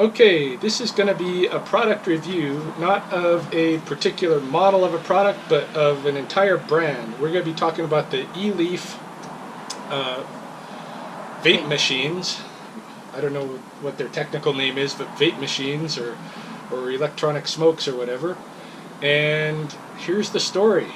Okay, this is going to be a product review, not of a particular model of a product, but of an entire brand. We're going to be talking about the eLeaf uh, vape machines. I don't know what their technical name is, but vape machines or electronic smokes or whatever. And here's the story.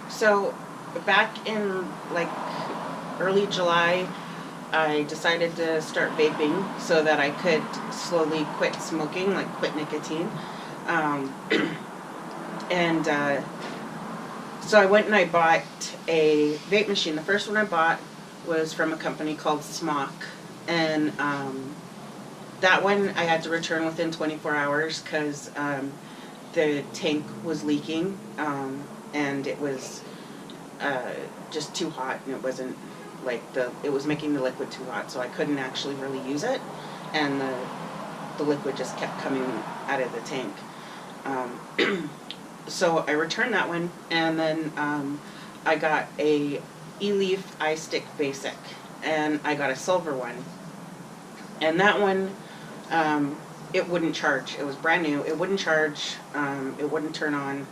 So back in like early July, I decided to start vaping so that I could slowly quit smoking, like quit nicotine. Um, and so I went and I bought a vape machine. The first one I bought was from a company called Smock. And that one I had to return within 24 hours because the tank was leaking and it was just too hot, and it wasn't like it was making the liquid too hot, so I couldn't actually really use it, and the liquid just kept coming out of the tank. So I returned that one, and then I got a eLeaf iStick Basic, and I got a silver one, and that one it wouldn't charge. It was brand new. It wouldn't charge. It wouldn't turn on.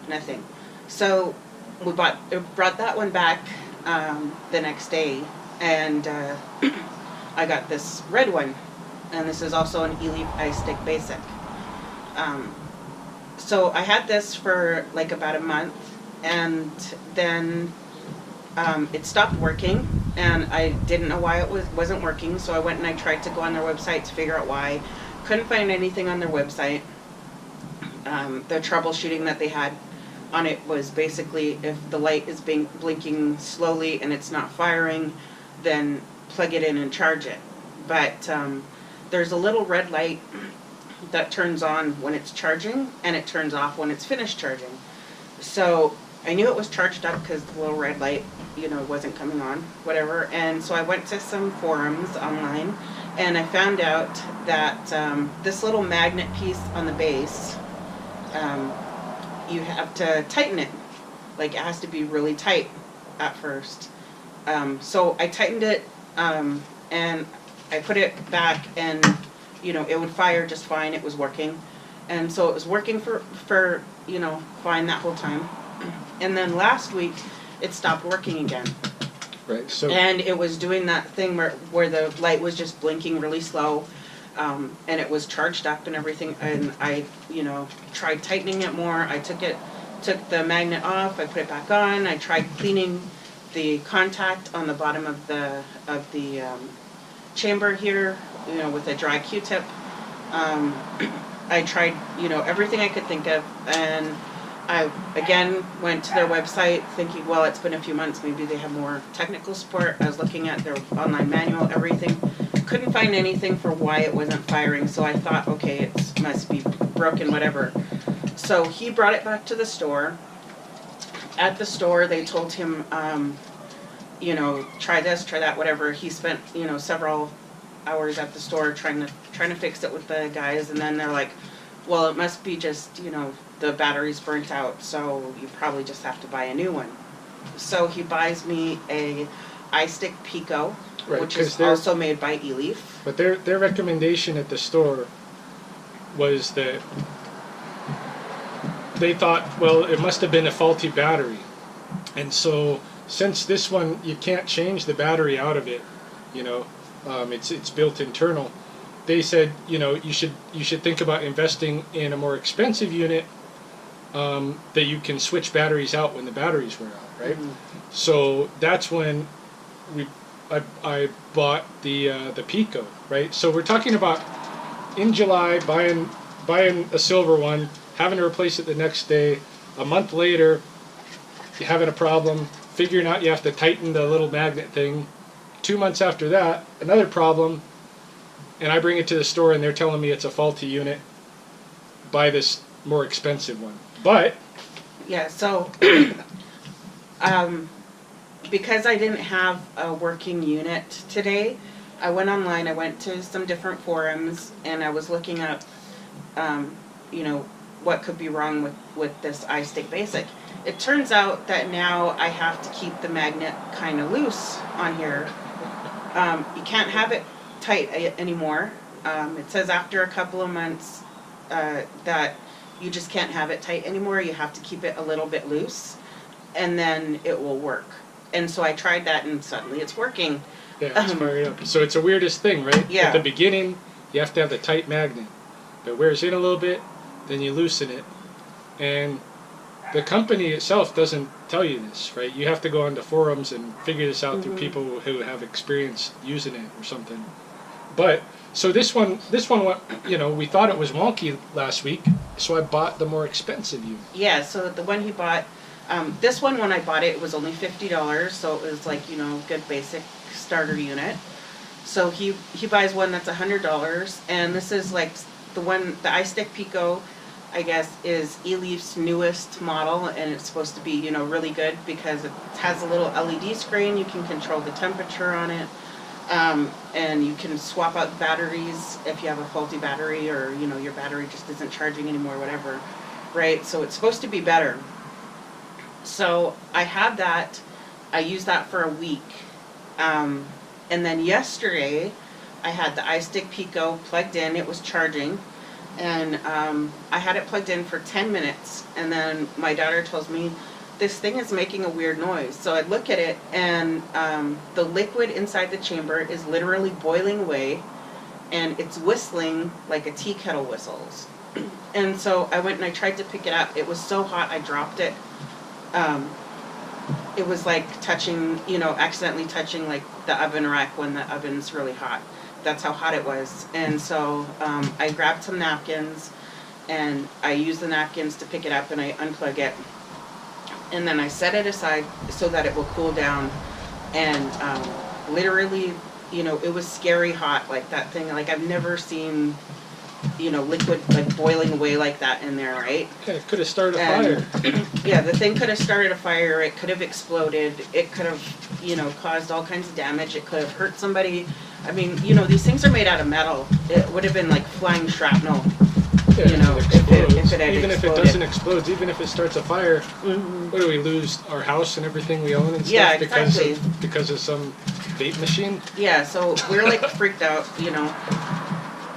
Nothing. So we brought that one back the next day, and I got this red one, and this is also an eLeaf iStick Basic. So I had this for like about a month, and then it stopped working, and I didn't know why it wasn't working. So I went and I tried to go on their website to figure out why. Couldn't find anything on their website. The troubleshooting that they had on it was basically if the light is blinking slowly and it's not firing, then plug it in and charge it. But there's a little red light that turns on when it's charging, and it turns off when it's finished charging. So I knew it was charged up because the little red light, wasn't coming on, whatever. And so I went to some forums online, and I found out that this little magnet piece on the base, you have to tighten it. Like, it has to be really tight at first. So I tightened it, and I put it back, and it would fire just fine. It was working, and so it was working for fine that whole time. And then last week it stopped working again. Right. So. And it was doing that thing where the light was just blinking really slow, and it was charged up and everything. And I, tried tightening it more. I took the magnet off. I put it back on. I tried cleaning the contact on the bottom of the chamber here, with a dry Q-tip. I tried, everything I could think of, and I again went to their website thinking, well, it's been a few months, maybe they have more technical support. I was looking at their online manual, everything. Couldn't find anything for why it wasn't firing, so I thought, okay, it must be broken, whatever. So he brought it back to the store. At the store, they told him, try this, try that, whatever. He spent, several hours at the store trying to fix it with the guys, and then they're like, well, it must be just, the battery's burnt out, so you probably just have to buy a new one. So he buys me a iStick Pico, Right, which is also made by eLeaf. But their recommendation at the store was that they thought, well, it must have been a faulty battery. And so since this one, you can't change the battery out of it, it's built internal, they said, you should think about investing in a more expensive unit that you can switch batteries out when the batteries wear out, right? Mm-hmm. So that's when I bought the Pico, right? So we're talking about in July buying a silver one, having to replace it the next day. A month later, you're having a problem, figuring out you have to tighten the little magnet thing. 2 months after that, another problem, and I bring it to the store and they're telling me it's a faulty unit. Buy this more expensive one. But yeah, so because I didn't have a working unit today, I went online, I went to some different forums, and I was looking up, what could be wrong with this iStick Basic. It turns out that now I have to keep the magnet kind of loose on here. You can't have it tight anymore. it says after a couple of months that you just can't have it tight anymore. You have to keep it a little bit loose, and then it will work. And so I tried that, and suddenly it's working. Yeah, it's fired up. So it's the weirdest thing, right? Yeah. At the beginning, you have to have the tight magnet. It wears in a little bit, then you loosen it. And the company itself doesn't tell you this, right? You have to go onto forums and figure this out through people who have experience using it or something. But so this one, you know, we thought it was wonky last week, so I bought the more expensive unit. Yeah, so the one he bought, this one when I bought it, it was only $50, so it was like, you know, good basic starter unit. So he buys one that's $100, and this is like the iStick Pico, I guess, is eLeaf's newest model, and it's supposed to be, you know, really good because it has a little LED screen. You can control the temperature on it, and you can swap out the batteries if you have a faulty battery, or, you know, your battery just isn't charging anymore, whatever, right? So it's supposed to be better. So I had that. I used that for a week, and then yesterday I had the iStick Pico plugged in. It was charging. And I had it plugged in for 10 minutes, and then my daughter tells me, this thing is making a weird noise. So I look at it, and the liquid inside the chamber is literally boiling away, and it's whistling like a tea kettle whistles. And so I went and I tried to pick it up. It was so hot I dropped it. It was like touching, you know, accidentally touching like the oven rack when the oven's really hot. That's how hot it was. And so I grabbed some napkins, and I used the napkins to pick it up, and I unplug it. And then I set it aside so that it will cool down. And literally, you know, it was scary hot, like that thing. Like I've never seen, you know, liquid like boiling away like that in there, right? Yeah, it could have started a fire. Yeah, the thing could have started a fire. It could have exploded. It could have, you know, caused all kinds of damage. It could have hurt somebody. I mean, you know, these things are made out of metal. It would have been like flying shrapnel, Yeah, you know, if it had even exploded. if it doesn't explode, even if it starts a fire, what do we lose? Our house and everything we own and stuff Yeah, exactly. because of some vape machine? Yeah, so we're like freaked out, you know.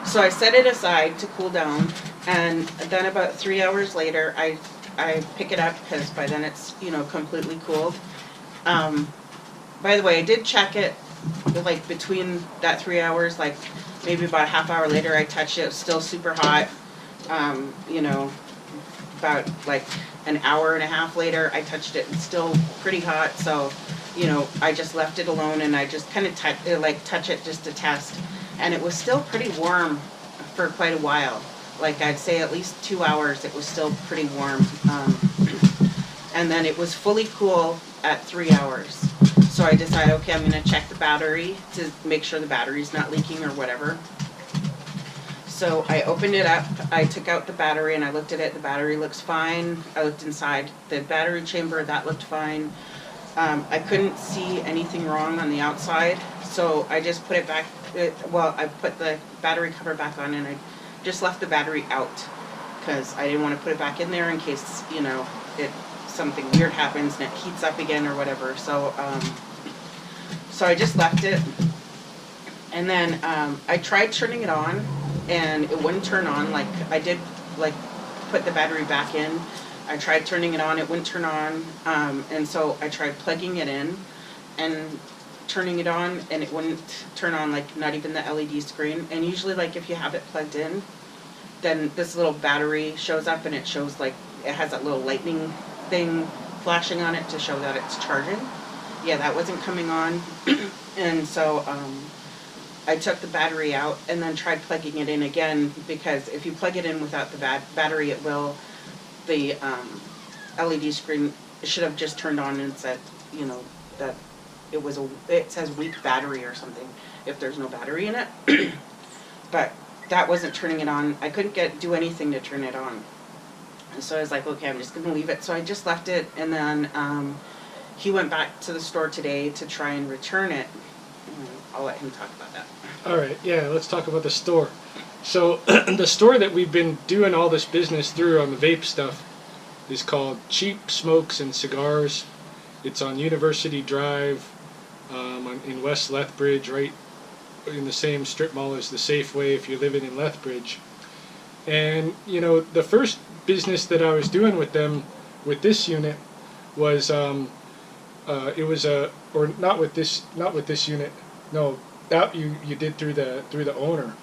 So I set it aside to cool down, and then about 3 hours later, I pick it up because by then it's, you know, completely cooled. By the way, I did check it, like between that 3 hours, like maybe about a half hour later, I touched it. It was still super hot. You know, about like an hour and a half later, I touched it. It's still pretty hot. So, you know, I just left it alone, and I just kind of touch it just to test. And it was still pretty warm for quite a while. Like I'd say at least 2 hours, it was still pretty warm. And then it was fully cool at 3 hours. So I decided, okay, I'm going to check the battery to make sure the battery's not leaking or whatever. So I opened it up, I took out the battery, and I looked at it. The battery looks fine. I looked inside the battery chamber, that looked fine. I couldn't see anything wrong on the outside, so I just put it back. I put the battery cover back on, and I just left the battery out because I didn't want to put it back in there in case, you know, something weird happens and it heats up again or whatever. So so I just left it, and then I tried turning it on, and it wouldn't turn on. Like I did, like put the battery back in. I tried turning it on, it wouldn't turn on, and so I tried plugging it in and turning it on, and it wouldn't turn on, like not even the LED screen. And usually, like if you have it plugged in, then this little battery shows up, and it shows like it has that little lightning thing flashing on it to show that it's charging. Yeah, that wasn't coming on. And so I took the battery out and then tried plugging it in again, because if you plug it in without the battery, it will, the LED screen should have just turned on and said, you know, that it says weak battery or something if there's no battery in it. But that wasn't turning it on. I couldn't do anything to turn it on. And so I was like, okay, I'm just going to leave it. So I just left it, and then he went back to the store today to try and return it. I'll let him talk about that. All right, yeah, let's talk about the store. So the store that we've been doing all this business through on the vape stuff is called Cheap Smokes and Cigars. It's on University Drive in West Lethbridge, right in the same strip mall as the Safeway if you're living in Lethbridge. And you know, the first business that I was doing with them with this unit was it was a or not with this unit. No, that you did through the owner.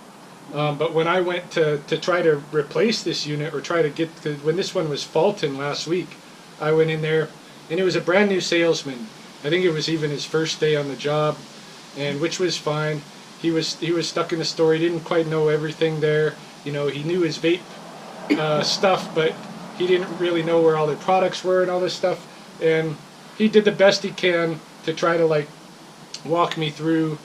But when I went to try to replace this unit or try to get when this one was faulting last week, I went in there and it was a brand new salesman. I think it was even his first day on the job, and which was fine. He was stuck in the store. He didn't quite know everything there. You know, he knew his vape stuff, but he didn't really know where all the products were and all this stuff. And he did the best he can to try to like walk me through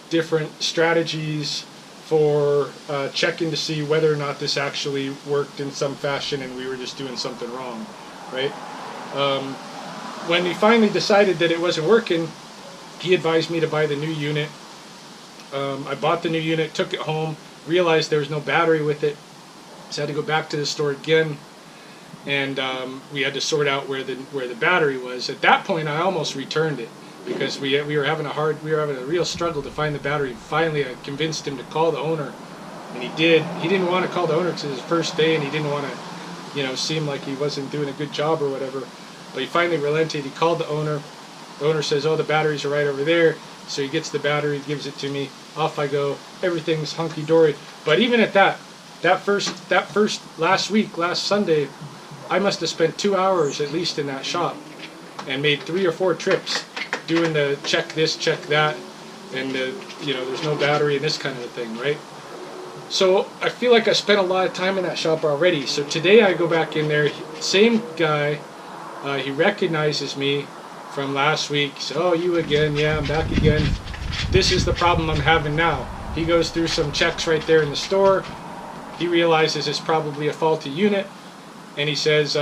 different strategies for checking to see whether or not this actually worked in some fashion and we were just doing something wrong, right? When he finally decided that it wasn't working, he advised me to buy the new unit. I bought the new unit, took it home, realized there was no battery with it, so I had to go back to the store again, and we had to sort out where the battery was. At that point, I almost returned it because we were having a real struggle to find the battery. Finally, I convinced him to call the owner, and he did. He didn't want to call the owner because it was his first day, and he didn't want to, you know, seem like he wasn't doing a good job or whatever. But he finally relented. He called the owner. The owner says, "Oh, the batteries are right over there." So he gets the battery, gives it to me. Off I go. Everything's hunky dory. But even at that first last Sunday, I must have spent 2 hours at least in that shop, and made 3 or 4 trips, doing the check this, check that, and you know, there's no battery and this kind of a thing, right? So I feel like I spent a lot of time in that shop already. So today I go back in there, same guy. He recognizes me from last week. He said, "Oh, you again? Yeah, I'm back again. This is the problem I'm having now." He goes through some checks right there in the store. He realizes it's probably a faulty unit, and he says,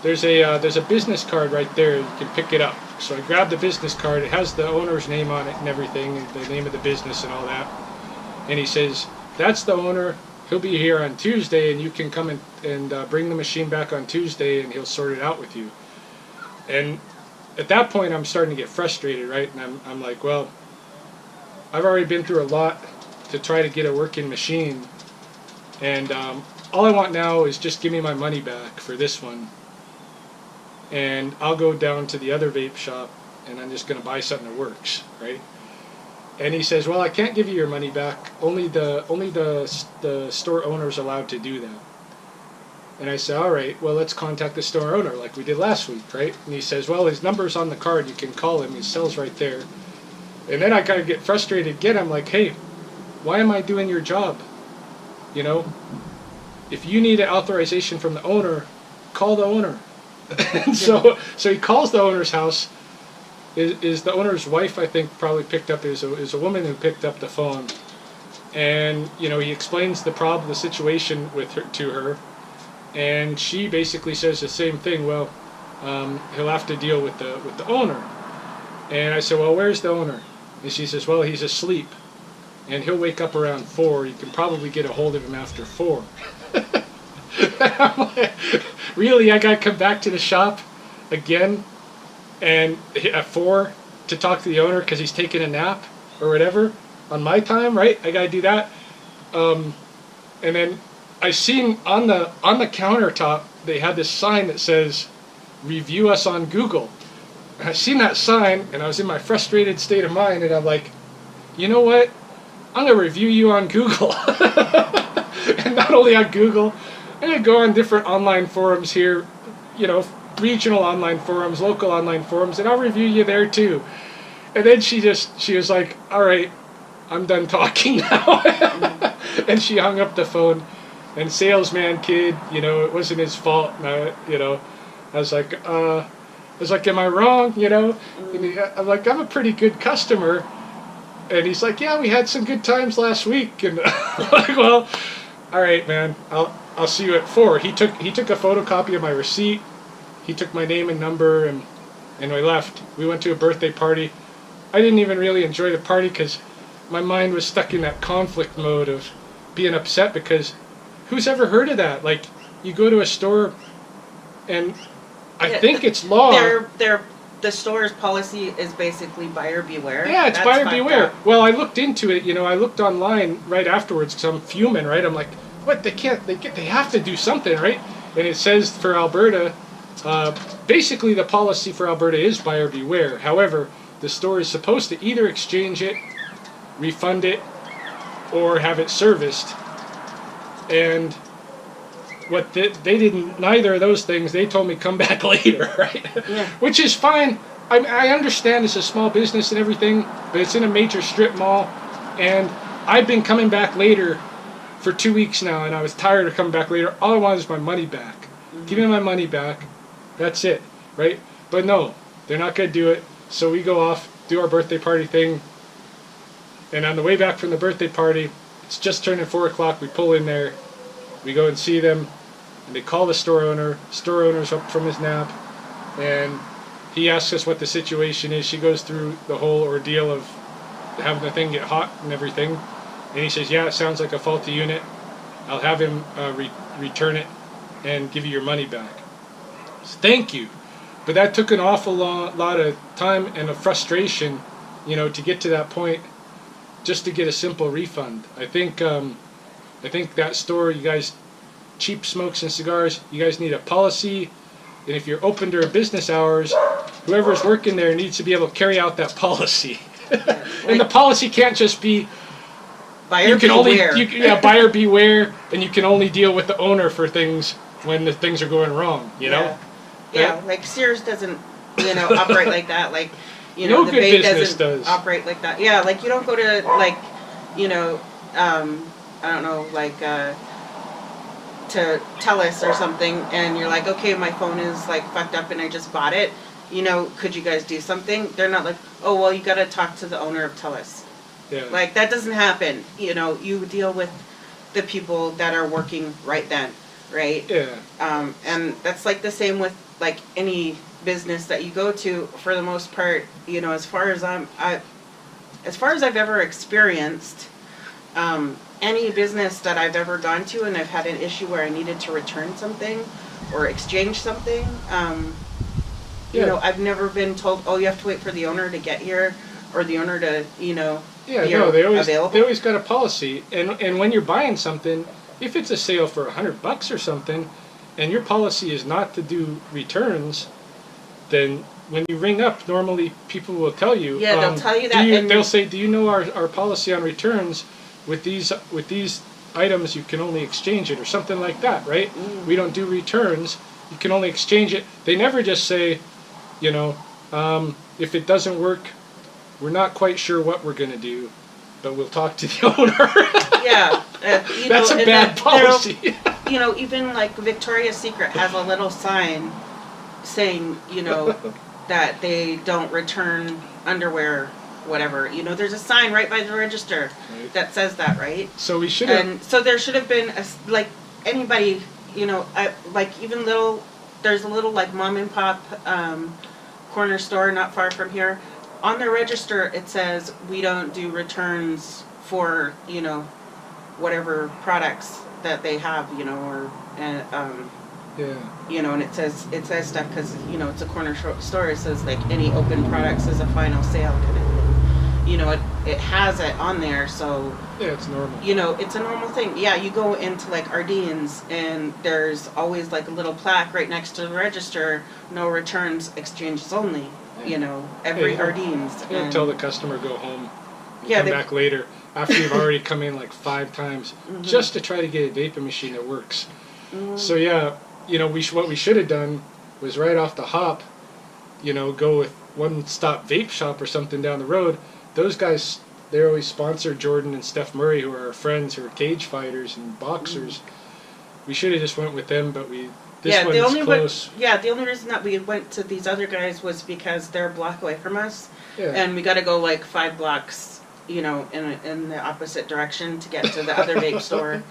there's a business card right there. You can pick it up." So I grabbed the business card. It has the owner's name on it and everything, the name of the business and all that. And he says, "That's the owner. He'll be here on Tuesday, and you can come and bring the machine back on Tuesday, and he'll sort it out with you." And at that point, I'm starting to get frustrated, right? And I'm like, well, I've already been through a lot to try to get a working machine, and all I want now is just give me my money back for this one, and I'll go down to the other vape shop, and I'm just going to buy something that works, right? And he says, "Well, I can't give you your money back. Only the store owner's allowed to do that." And I said, "All right, well, let's contact the store owner like we did last week, right?" And he says, "Well, his number's on the card. You can call him. His cell's right there." And then I kind of get frustrated again. I'm like, "Hey, why am I doing your job? You know, if you need an authorization from the owner, call the owner." And so he calls the owner's house. Is the owner's wife, I think, probably picked up. Is a woman who picked up the phone, and you know, he explains the problem, the situation to her, and she basically says the same thing. Well, he'll have to deal with the owner. And I said, "Well, where's the owner?" And she says, "Well, he's asleep, and he'll wake up around 4. You can probably get a hold of him after 4." I'm like, really? I gotta come back to the shop again and at 4 to talk to the owner because he's taking a nap or whatever on my time, right? I gotta do that. And then I seen on the countertop they had this sign that says, "Review us on Google." And I seen that sign, and I was in my frustrated state of mind, and I'm like, you know what? I'm gonna review you on Google. And not only on Google, I'm gonna go on different online forums here, you know, regional online forums, local online forums, and I'll review you there too. And then she was like, "All right, I'm done talking now." And she hung up the phone. And salesman kid, you know, it wasn't his fault. And you know, I was like, "Am I wrong?" You know, and I'm like, "I'm a pretty good customer." And he's like, "Yeah, we had some good times last week." And I'm like, "Well, all right, man. I'll see you at 4. He took a photocopy of my receipt. He took my name and number, and we left. We went to a birthday party. I didn't even really enjoy the party because my mind was stuck in that conflict mode of being upset because who's ever heard of that? Like, you go to a store, and I think it's law. They're the store's policy is basically buyer beware. Yeah, it's That's buyer fucked beware. up. Well, I looked into it. I looked online right afterwards because I'm fuming. Right, I'm like, what? They can't. They have to do something, right? And it says for Alberta, basically the policy for Alberta is buyer beware. However, the store is supposed to either exchange it, refund it, or have it serviced. And what they didn't, neither of those things. They told me come back later, right? Yeah. Which is fine. I understand it's a small business and everything, but it's in a major strip mall, and I've been coming back later for 2 weeks now, and I was tired of coming back later. All I want is my money back. Mm-hmm. Give me my money back. That's it, right? But no, they're not going to do it. So we go off, do our birthday party thing, and on the way back from the birthday party, it's just turning 4 o'clock. We pull in there, we go and see them, and they call the store owner. Store owner's up from his nap, and he asks us what the situation is. She goes through the whole ordeal of having the thing get hot and everything, and he says, yeah, it sounds like a faulty unit. I'll have him return it and give you your money back. So, thank you. But that took an awful lot of time and of frustration, to get to that point, just to get a simple refund. I think that store, you guys, cheap smokes and cigars, you guys need a policy, and if you're open during business hours, whoever's working there needs to be able to carry out that policy. Yeah, And the policy can't just be buyer beware. buyer beware, and you can only deal with the owner for things when the things are going wrong. Yeah, like Sears doesn't, operate like that. Like, No the good Vape business doesn't does. operate like that. Yeah, like you don't go to I don't know, like to TELUS or something, and you're like, okay, my phone is like fucked up, and I just bought it. Could you guys do something? They're not like, oh well, you got to talk to the owner of TELUS. Yeah. Like that doesn't happen. You deal with the people that are working right then, right? Yeah. And that's like the same with like any business that you go to. For the most part, as far as I've ever experienced, any business that I've ever gone to, and I've had an issue where I needed to return something or exchange something, I've never been told, oh, you have to wait for the owner to get here, or the owner to, be available. They always got a policy, and when you're buying something, if it's a sale for $100 or something, and your policy is not to do returns, then when you ring up, normally people will tell you. Yeah, they'll tell you that. They'll say, do you know our policy on returns? With these items, you can only exchange it, or something like that, right? We don't do returns. You can only exchange it. They never just say, if it doesn't work, we're not quite sure what we're going to do, but we'll talk to the owner. Yeah. That's a bad policy. Even like Victoria's Secret has a little sign saying, that they don't return underwear, whatever. There's a sign right by the register that says that, right? So we should have. And so there should have been, anybody, there's a little like mom and pop corner store not far from here. On the register, it says we don't do returns for, whatever products that they have, or, Yeah. and it says stuff because, it's a corner store. It says like any open products is a final sale kind of thing. It has it on there, so. Yeah, it's normal. It's a normal thing. Yeah, you go into like Ardene's, and there's always like a little plaque right next to the register, no returns, exchanges only. Every Ardene's. You don't tell the customer go home and Yeah, come back later after you've already come in like 5 times just to try to get a vaping machine that works. So yeah, what we should have done was right off the hop, go with One Stop Vape Shop or something down the road. Those guys, they always sponsor Jordan and Steph Murray, who are our friends, who are cage fighters and boxers. We should have just went with them, but this one's close. The only reason that we went to these other guys was because they're a block away from us, Yeah. and we got to go like 5 blocks, in the opposite direction to get to the other vape store.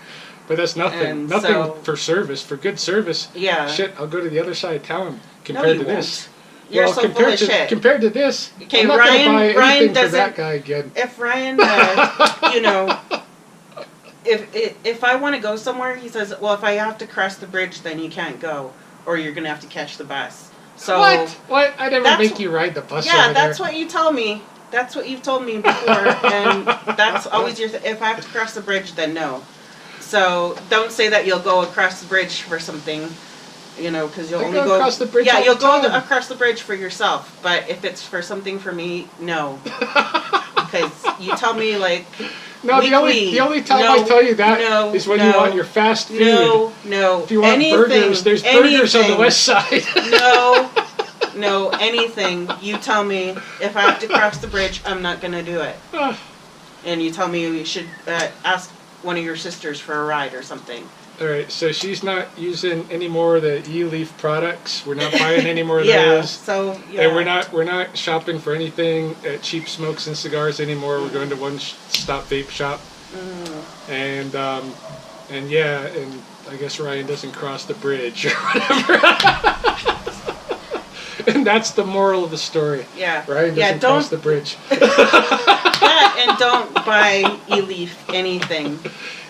But that's nothing. And Nothing so- for service, for good service. Yeah. Shit, I'll go to the other side of town compared No, you to won't. this. You're so full of shit. Compared to this, Okay, I'm not going to buy Ryan anything for doesn't. that guy again. If Ryan, if I want to go somewhere, he says, well, if I have to cross the bridge, then you can't go, or you're gonna have to catch the bus. So What? I never That's- make you ride the bus yeah, over that's there. what you tell me. That's what you've told me before, and that's always your. If I have to cross the bridge, then no. So don't say that you'll go across the bridge for something, because you'll I only go go across the bridge Yeah, all you'll the go time. across the bridge for yourself. But if it's for something for me, no, because you tell me like. No, the only time I tell you that is when you want your fast food. No. If you want burgers, there's burgers on the west side. No, anything. You tell me if I have to cross the bridge, I'm not going to do it. And you tell me you should ask one of your sisters for a ride or something. All right, so she's not using any more of the eLeaf products. We're not buying any more of Yeah, those. so yeah. And we're not shopping for anything at Cheap Smokes and Cigars anymore. We're going to One Stop Vape Shop. And I guess Ryan doesn't cross the bridge or whatever. And that's the moral of the story. Yeah. Ryan doesn't cross the bridge. And don't buy eLeaf anything.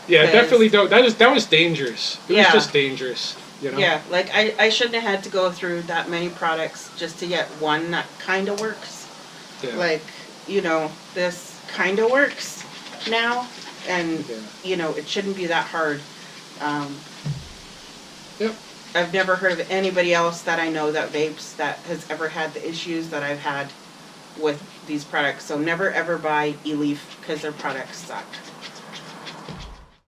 Yeah, definitely don't. That was dangerous. It was just dangerous. Yeah, like I shouldn't have had to go through that many products just to get one that kind of works. Yeah. Like, this kind of works now, and it shouldn't be that hard. Yep. I've never heard of anybody else that I know that vapes that has ever had the issues that I've had with these products. So never ever buy eLeaf because their products suck.